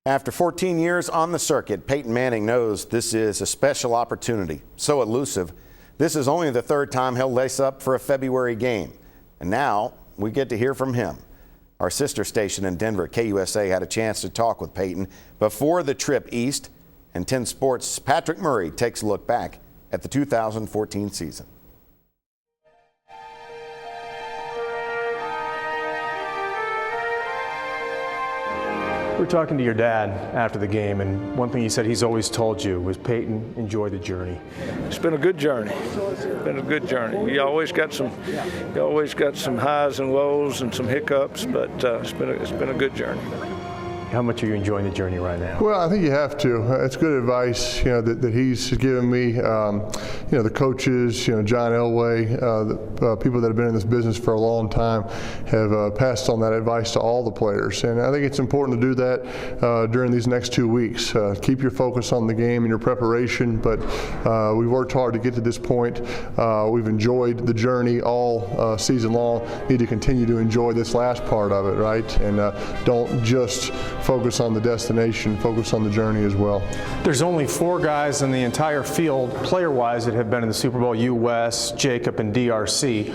After 14 years on the circuit, Peyton Manning knows this is a special opportunity. So elusive, this is only the third time he'll lace up for a February game. And now we get to hear from him. Our sister station in Denver, KUSA, had a chance to talk with Peyton before the trip east. And 10 Sports' Patrick Murray takes a look back at the 2014 season. We were talking to your dad after the game, and one thing he said he's always told you was, Peyton, enjoy the journey. It's been a good journey. It's been a good journey. You always got some highs and lows and some hiccups, but it's been a good journey. How much are you enjoying the journey right now? Well, I think you have to. It's good advice, that he's given me. The coaches, John Elway, the people that have been in this business for a long time have passed on that advice to all the players. And I think it's important to do that during these next 2 weeks. Keep your focus on the game and your preparation, but we've worked hard to get to this point. We've enjoyed the journey all season long. Need to continue to enjoy this last part of it, right? And don't just focus on the destination, focus on the journey as well. There's only 4 guys in the entire field, player-wise, that have been in the Super Bowl: you, Wes, Jacob, and DRC.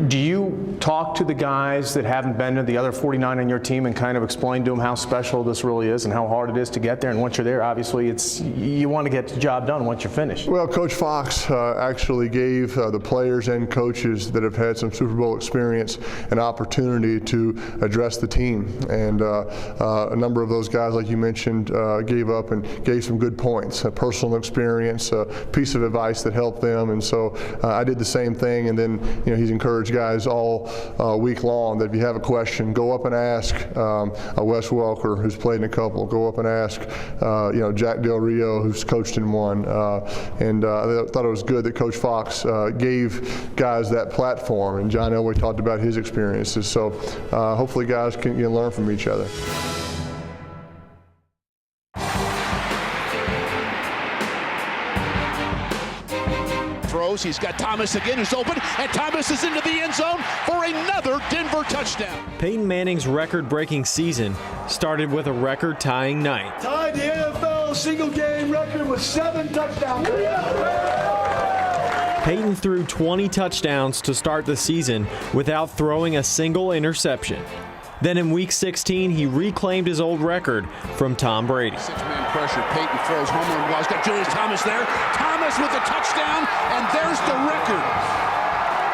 Do you talk to the guys that haven't been to the other 49 on your team and kind of explain to them how special this really is and how hard it is to get there? And once you're there, obviously, you want to get the job done once you're finished. Well, Coach Fox actually gave the players and coaches that have had some Super Bowl experience an opportunity to address the team. And a number of those guys, like you mentioned, gave up and gave some good points, a personal experience, a piece of advice that helped them. And so I did the same thing. And then he's encouraged guys all week long that if you have a question, go up and ask Wes Welker, who's played in a couple. Go up and ask Jack Del Rio, who's coached in one. And I thought it was good that Coach Fox gave guys that platform. And John Elway talked about his experiences. So hopefully guys can learn from each other. He's got Thomas again, who's open, and Thomas is into the end zone for another Denver touchdown. Peyton Manning's record-breaking season started with a record-tying night. Tied the NFL single-game record with 7 touchdowns. Peyton threw 20 touchdowns to start the season without throwing a single interception. Then in Week 16, he reclaimed his old record from Tom Brady. 6-man pressure. Peyton throws home run. He's got Julius Thomas there. Thomas with a touchdown, and there's the record.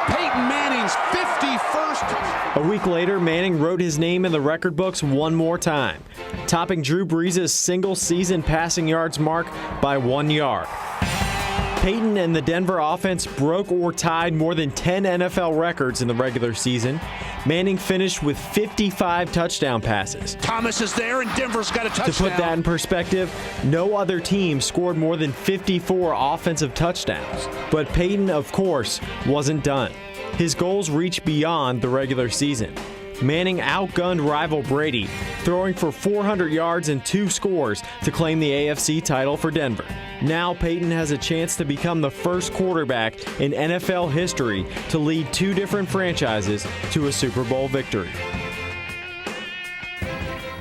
Peyton Manning's 51st touchdown. A week later, Manning wrote his name in the record books one more time, topping Drew Brees' single-season passing yards mark by 1 yard. Peyton and the Denver offense broke or tied more than 10 NFL records in the regular season. Manning finished with 55 touchdown passes. Thomas is there, and Denver's got a touchdown. To put that in perspective, no other team scored more than 54 offensive touchdowns. But Peyton, of course, wasn't done. His goals reached beyond the regular season. Manning outgunned rival Brady, throwing for 400 yards and 2 scores to claim the AFC title for Denver. Now Peyton has a chance to become the first quarterback in NFL history to lead 2 different franchises to a Super Bowl victory.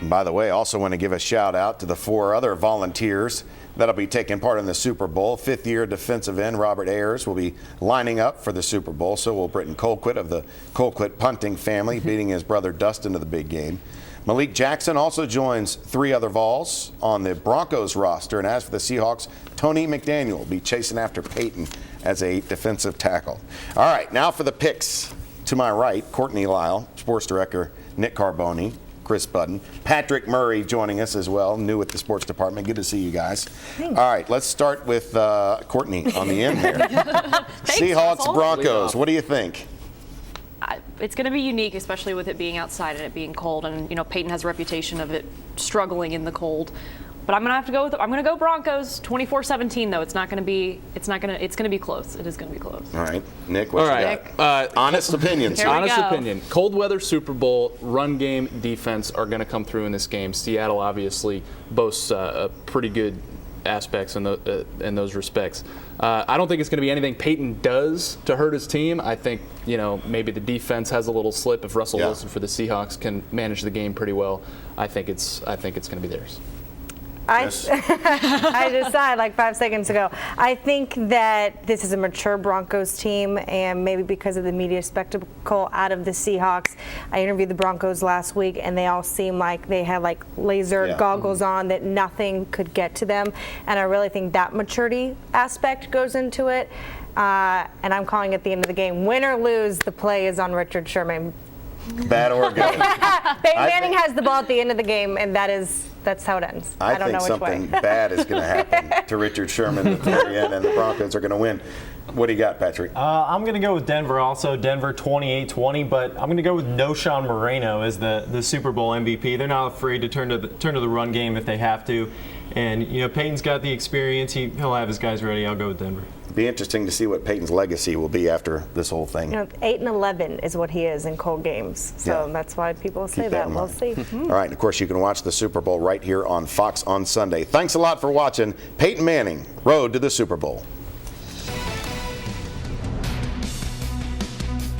By the way, I also want to give a shout out to the 4 other volunteers that'll be taking part in the Super Bowl. 5th-year defensive end Robert Ayers will be lining up for the Super Bowl. So will Britton Colquitt of the Colquitt punting family, beating his brother Dustin to the big game. Malik Jackson also joins 3 other Vols on the Broncos roster. And as for the Seahawks, Tony McDaniel will be chasing after Peyton as a defensive tackle. All right, now for the picks. To my right, Courtney Lyle, sports director Nick Carboni, Chris Budden, Patrick Murray joining us as well, new at the sports department. Good to see you guys. Thanks. All right, let's start with Courtney on the end there. Seahawks, Broncos, what do you think? It's going to be unique, especially with it being outside and it being cold. And Peyton has a reputation of it struggling in the cold. But I'm going to go Broncos 24-17 though. It's going to be close. It is going to be close. All right. Nick, what you got? Honest opinions. Honest opinion. Cold weather Super Bowl, run game, defense are going to come through in this game. Seattle obviously boasts a pretty good aspects and in those respects. I don't think it's going to be anything Peyton does to hurt his team. I think maybe the defense has a little slip if Russell Wilson for the Seahawks can manage the game pretty well. I think it's going to be theirs. I decided like 5 seconds ago. I think that this is a mature Broncos team, and maybe because of the media spectacle out of the Seahawks. I interviewed the Broncos last week, and they all seem like they had like laser goggles on, that nothing could get to them. And I really think that maturity aspect goes into it. And I'm calling at the end of the game, win or lose, the play is on Richard Sherman. Bad or good. Peyton Manning has the ball at the end of the game, and that's how it ends. I don't know which way. I think something bad is going to happen to Richard Sherman at the very end, and the Broncos are going to win. What do you got, Patrick? I'm going to go with Denver also. Denver 28-20, but I'm going to go with Knowshon Moreno as the Super Bowl MVP. They're not afraid to turn to the run game if they have to. And, Peyton's got the experience. He'll have his guys ready. I'll go with Denver. Be interesting to see what Peyton's legacy will be after this whole thing. 8-11 is what he is in cold games. So that's why people say that. We'll see. All right, and of course you can watch the Super Bowl right here on Fox on Sunday. Thanks a lot for watching. Peyton Manning, Road to the Super Bowl.